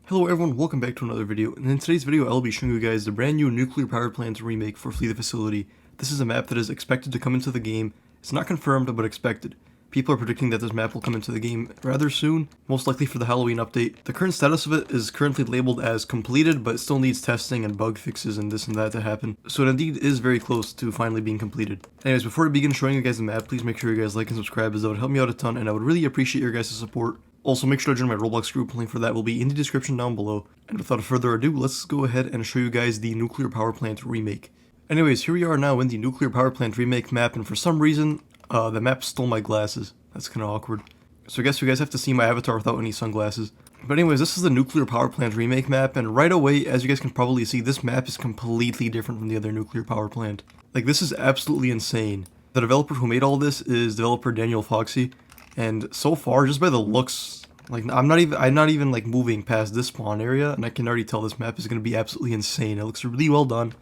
Hello everyone, welcome back to another video, and in today's video I'll be showing you guys the brand new Nuclear Power Plant Remake for Flee the Facility. This is a map that is expected to come into the game. It's not confirmed, but expected. People are predicting that this map will come into the game rather soon, most likely for the Halloween update. The current status of it is currently labeled as completed, but it still needs testing and bug fixes and this and that to happen. So it indeed is very close to finally being completed. Anyways, before I begin showing you guys the map, please make sure you guys like and subscribe, as that would help me out a ton, and I would really appreciate your guys' support. Also, make sure to join my Roblox group, link for that will be in the description down below. And without further ado, let's go ahead and show you guys the Nuclear Power Plant Remake. Anyways, here we are now in the Nuclear Power Plant Remake map, and for some reason, the map stole my glasses. That's kind of awkward. So I guess you guys have to see my avatar without any sunglasses. But anyways, this is the Nuclear Power Plant Remake map, and right away, as you guys can probably see, this map is completely different from the other Nuclear Power Plant. Like, this is absolutely insane. The developer who made all this is developer Daniel Foxy, and so far, just by the looks, like, I'm not even like moving past this spawn area, and I can already tell this map is going to be absolutely insane. It looks really well done,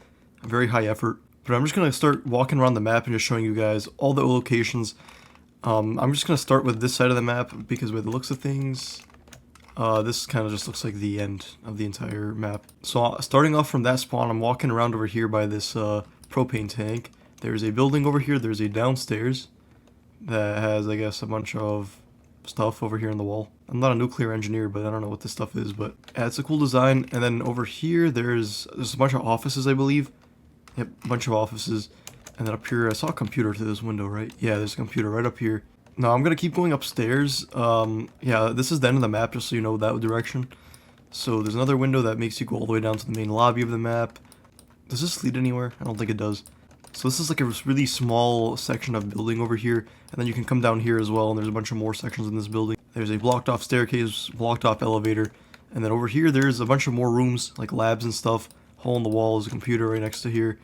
very high effort. But I'm just going to start walking around the map and just showing you guys all the locations. I'm just going to start with this side of the map, because by the looks of things, this kind of just looks like the end of the entire map. So starting off from that spawn, I'm walking around over here by this propane tank. There's a building over here, there's a downstairs that has, I guess, a bunch of stuff over here in the wall. I'm not a nuclear engineer, but I don't know what this stuff is, but yeah, it's a cool design. And then over here, there's a bunch of offices, I believe. Yep, a bunch of offices. And then up here, I saw a computer through this window, right? Yeah, there's a computer right up here. Now, I'm gonna keep going upstairs. Yeah, this is the end of the map, just so you know that direction. So there's another window that makes you go all the way down to the main lobby of the map. Does this lead anywhere? I don't think it does. So this is like a really small section of building over here, and then you can come down here as well, and there's a bunch of more sections in this building. There's a blocked off staircase, blocked off elevator, and then over here there's a bunch of more rooms, like labs and stuff. Hole in the wall is a computer right next to here.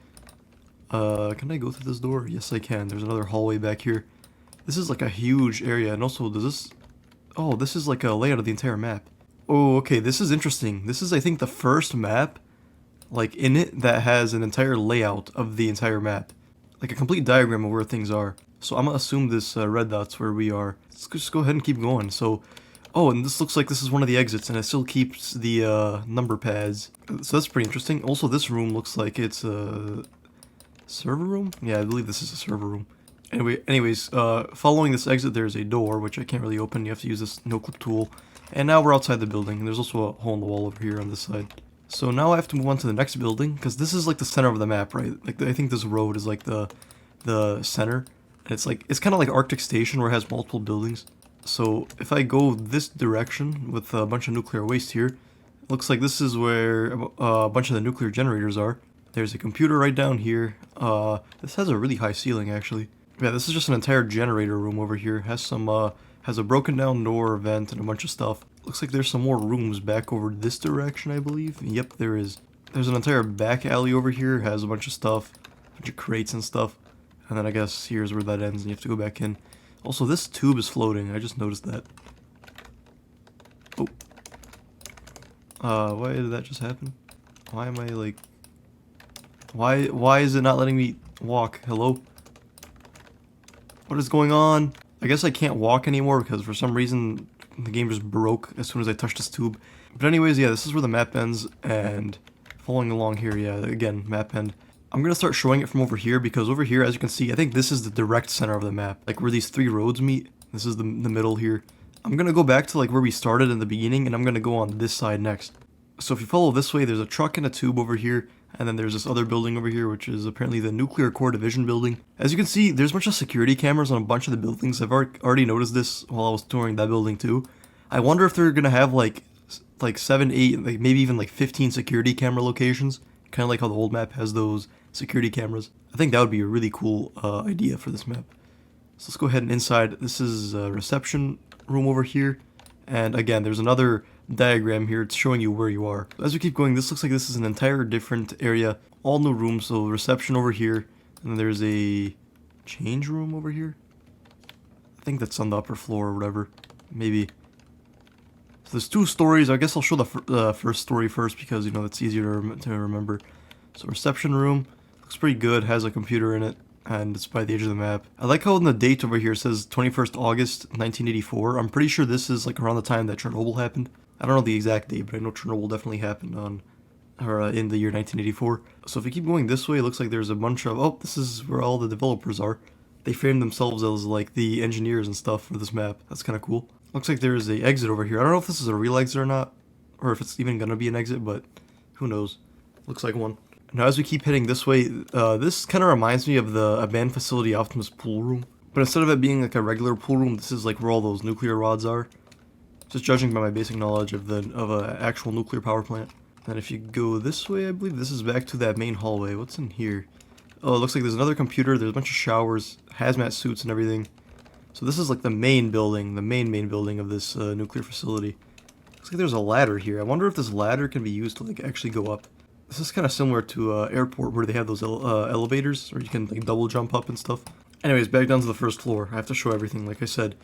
Can I go through this door? Yes, I can. There's another hallway back here. This is like a huge area, and also does this... Oh, this is like a layout of the entire map. Oh, okay, this is interesting. This is, I think, the first map, like, in it that has an entire layout of the entire map. Like a complete diagram of where things are. So I'm gonna assume this red dot's where we are. Let's just go ahead and keep going. So, oh, and this looks like this is one of the exits, and it still keeps the number pads. So that's pretty interesting. Also, this room looks like it's a server room? Yeah, I believe this is a server room. Anyways, following this exit, there's a door, which I can't really open. You have to use this no-clip tool. And now we're outside the building, and there's also a hole in the wall over here on this side. So now I have to move on to the next building, because this is like the center of the map, right? Like, I think this road is like the center. And it's kind of like Arctic Station, where it has multiple buildings. So if I go this direction with a bunch of nuclear waste here, it looks like this is where a bunch of the nuclear generators are. There's a computer right down here. This has a really high ceiling, actually. Yeah, this is just an entire generator room over here. Has some has a broken down door, vent, and a bunch of stuff. Looks like there's some more rooms back over this direction, I believe. Yep, there is. There's an entire back alley over here. Has a bunch of stuff, a bunch of crates and stuff. And then I guess here's where that ends, and you have to go back in. Also, this tube is floating. I just noticed that. Oh. Why did that just happen? Why am I like... Why is it not letting me walk? Hello? What is going on? I guess I can't walk anymore because for some reason the game just broke as soon as I touched this tube. But anyways, yeah, this is where the map ends, and following along here, yeah, again, map end. I'm gonna start showing it from over here, because over here, as you can see, I think this is the direct center of the map. Like where these three roads meet, this is the middle here. I'm gonna go back to like where we started in the beginning, and I'm gonna go on this side next. So if you follow this way, there's a truck and a tube over here, and then there's this other building over here, which is apparently the Nuclear Core Division building. As you can see, there's a bunch of security cameras on a bunch of the buildings. I've already noticed this while I was touring that building too. I wonder if they're gonna have like 7, 8, like maybe even like 15 security camera locations, kind of like how the old map has those security cameras. I think that would be a really cool idea for this map. So let's go ahead and inside. This is a reception room over here, and again, there's another diagram here. It's showing you where you are. As we keep going, this looks like this is an entire different area, all new rooms. So reception over here, and then there's a change room over here. I think that's on the upper floor or whatever, maybe. So there's 2 stories. I guess I'll show the first story first, because you know it's easier to remember. So reception room looks pretty good, has a computer in it, and it's by the edge of the map. I like how in the date over here it says 21st August 1984. I'm pretty sure this is like around the time that Chernobyl happened. I don't know the exact date, but I know Chernobyl definitely happened on, or in the year 1984. So if we keep going this way, it looks like there's a bunch of, oh, this is where all the developers are. They framed themselves as like the engineers and stuff for this map. That's kind of cool. Looks like there's a exit over here. I don't know if this is a real exit or not, or if it's even gonna be an exit, but who knows. Looks like one. Now as we keep heading this way, this kind of reminds me of the abandoned facility Optimus pool room. But instead of it being like a regular pool room, this is like where all those nuclear rods are. Just judging by my basic knowledge of a actual nuclear power plant. And if you go this way, I believe this is back to that main hallway. What's in here? Oh, it looks like there's another computer, there's a bunch of showers, hazmat suits and everything. So this is like the main building, the main building of this nuclear facility. Looks like there's a ladder here. I wonder if this ladder can be used to like actually go up. This is kind of similar to airport where they have those elevators, or you can like double jump up and stuff. Anyways, back down to the first floor. I have to show everything, like I said.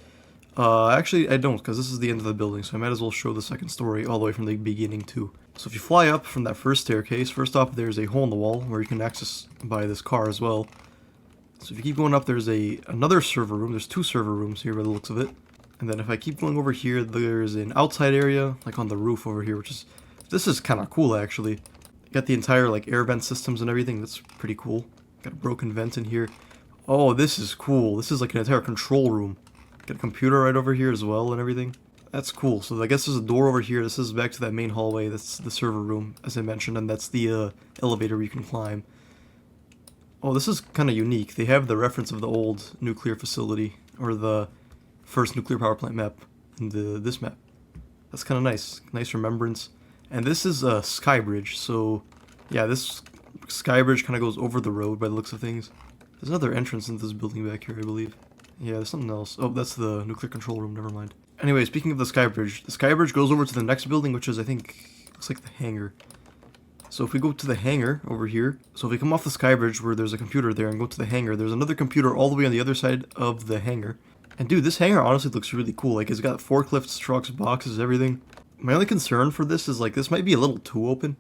Actually, I don't, because this is the end of the building, so I might as well show the second story all the way from the beginning, too. So if you fly up from that first staircase, first off, there's a hole in the wall where you can access by this car as well. So if you keep going up, there's another server room. There's 2 server rooms here by the looks of it. And then if I keep going over here, there's an outside area, like on the roof over here, which is... This is kind of cool, actually. You got the entire, like, air vent systems and everything. That's pretty cool. Got a broken vent in here. Oh, this is cool. This is like an entire control room. Got a computer right over here as well and everything. That's cool. So I guess there's a door over here. This is back to that main hallway. That's the server room, as I mentioned, and that's the elevator where you can climb. Oh, this is kind of unique. They have the reference of the old nuclear facility, or the first nuclear power plant map in this map. That's kind of nice. Nice remembrance. And this is a sky bridge. So, yeah, this sky bridge kind of goes over the road by the looks of things. There's another entrance into this building back here, I believe. Yeah, there's something else. Oh, that's the nuclear control room, never mind. Anyway, speaking of the sky bridge goes over to the next building, which is, I think, looks like the hangar. So if we go to the hangar over here, so if we come off the sky bridge where there's a computer there and go to the hangar, there's another computer all the way on the other side of the hangar. And dude, this hangar honestly looks really cool. Like, it's got forklifts, trucks, boxes, everything. My only concern for this is, like, this might be a little too open.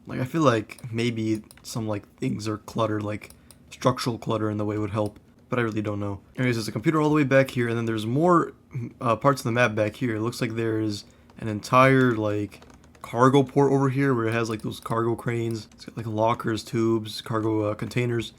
Like, I feel like maybe some, like, things are cluttered, like structural clutter in the way would help. But I really don't know. Anyways, there's a computer all the way back here, and then there's more parts of the map back here. It looks like there's an entire, like, cargo port over here where it has, like, those cargo cranes. It's got, like, lockers, tubes, cargo containers.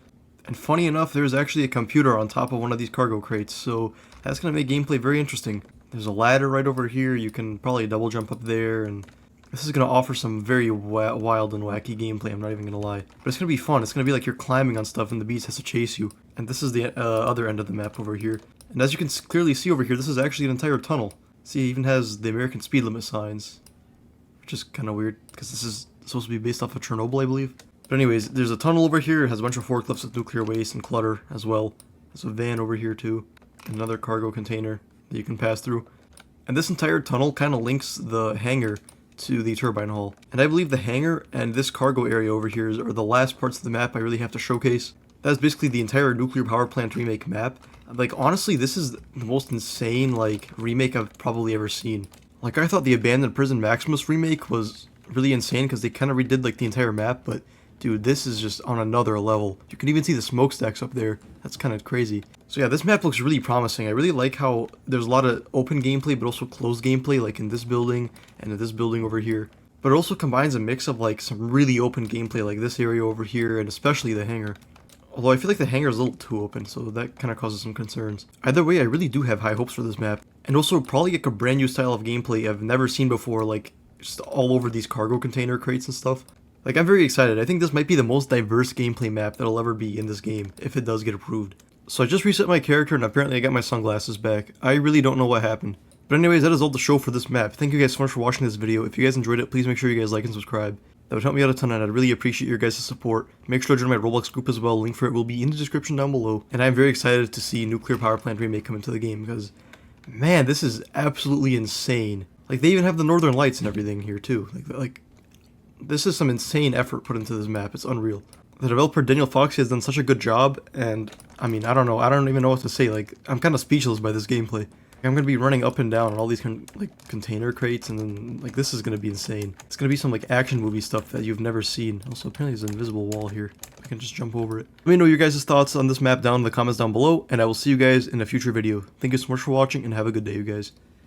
And funny enough, there's actually a computer on top of one of these cargo crates, so that's going to make gameplay very interesting. There's a ladder right over here. You can probably double jump up there, and this is going to offer some very wild and wacky gameplay, I'm not even going to lie. But it's going to be fun. It's going to be like you're climbing on stuff and the beast has to chase you. And this is the other end of the map over here. And as you can clearly see over here, this is actually an entire tunnel. See, it even has the American speed limit signs. Which is kind of weird, because this is supposed to be based off of Chernobyl, I believe. But anyways, there's a tunnel over here. It has a bunch of forklifts with nuclear waste and clutter as well. There's a van over here too. Another cargo container that you can pass through. And this entire tunnel kind of links the hangar to the turbine hall. And I believe the hangar and this cargo area over here are the last parts of the map I really have to showcase. That's basically the entire Nuclear Power Plant Remake map. Like, honestly, this is the most insane, like, remake I've probably ever seen. Like, I thought the Abandoned Prison Maximus remake was really insane because they kind of redid, like, the entire map, but dude, this is just on another level. You can even see the smokestacks up there. That's kind of crazy. So yeah, this map looks really promising. I really like how there's a lot of open gameplay, but also closed gameplay, like in this building and in this building over here. But it also combines a mix of, like, some really open gameplay, like this area over here, and especially the hangar. Although I feel like the hangar is a little too open, so that kind of causes some concerns. Either way, I really do have high hopes for this map. And also probably like a brand new style of gameplay I've never seen before, like just all over these cargo container crates and stuff. Like, I'm very excited. I think this might be the most diverse gameplay map that'll ever be in this game, if it does get approved. So I just reset my character and apparently I got my sunglasses back. I really don't know what happened. But anyways, that is all the show for this map. Thank you guys so much for watching this video. If you guys enjoyed it, please make sure you guys like and subscribe. That would help me out a ton, and I'd really appreciate your guys' support. Make sure to join my Roblox group as well. Link for it will be in the description down below. And I'm very excited to see Nuclear Power Plant Remake come into the game because, man, this is absolutely insane. Like, they even have the Northern Lights and everything here too. Like, this is some insane effort put into this map. It's unreal. The developer Daniel Foxy has done such a good job, and I mean, I don't know. I don't even know what to say. Like, I'm kind of speechless by this gameplay. I'm gonna be running up and down on all these container crates, and then, like, this is gonna be insane. It's gonna be some, like, action movie stuff that you've never seen. Also, apparently there's an invisible wall here. I can just jump over it. Let me know your guys' thoughts on this map down in the comments down below, and I will see you guys in a future video. Thank you so much for watching, and have a good day, you guys.